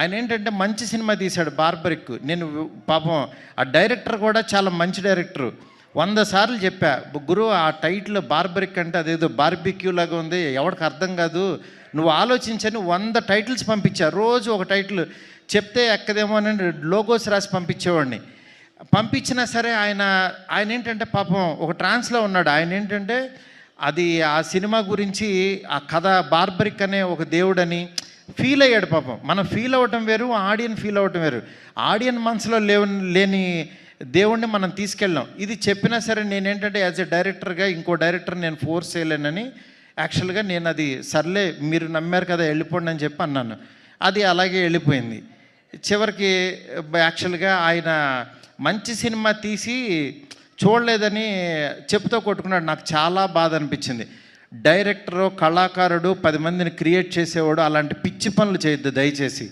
ఆయన ఏంటంటే మంచి సినిమా తీశాడు బార్బరిక్. నేను పాపం ఆ డైరెక్టర్ కూడా చాలా మంచి డైరెక్టరు. 100 సార్లు చెప్పా, గురు ఆ టైటిల్ బార్బరిక్ అంటే అదేదో బార్బిక్యూ లాగా ఉంది, ఎవరికి అర్థం కాదు, నువ్వు ఆలోచించని 100 టైటిల్స్ పంపించా. రోజు ఒక టైటిల్ చెప్తే ఎక్కదేమో అని లోగోస్ రాసి పంపించేవాడిని. పంపించినా సరే ఆయన ఏంటంటే పాపం ఒక ట్రాన్స్లో ఉన్నాడు. ఆయన ఏంటంటే అది ఆ సినిమా గురించి ఆ కథ బార్బరిక్ అనే ఒక దేవుడని ఫీల్ అయ్యాడు పాపం. మనం ఫీల్ అవ్వటం వేరు, ఆడియన్ ఫీల్ అవ్వటం వేరు. ఆడియన్ మనసులో లేని దేవుణ్ణి మనం తీసుకెళ్ళాం. ఇది చెప్పినా సరే నేనేంటంటే యాజ్ ఎ డైరెక్టర్గా ఇంకో డైరెక్టర్ నేను ఫోర్స్ చేయలేనని యాక్చువల్గా నేను అది సర్లే మీరు నమ్మారు కదా వెళ్ళిపోండి అని చెప్పి అన్నాను. అది అలాగే వెళ్ళిపోయింది. చివరికి యాక్చువల్గా ఆయన మంచి సినిమా తీసి చూడలేదని చెప్పుతో కొట్టుకున్నాడు. నాకు చాలా బాధ అనిపించింది. డైరెక్టరు, కళాకారుడు 10 మందిని క్రియేట్ చేసేవాడు అలాంటి పిచ్చి పనులు చేయొద్దు దయచేసి.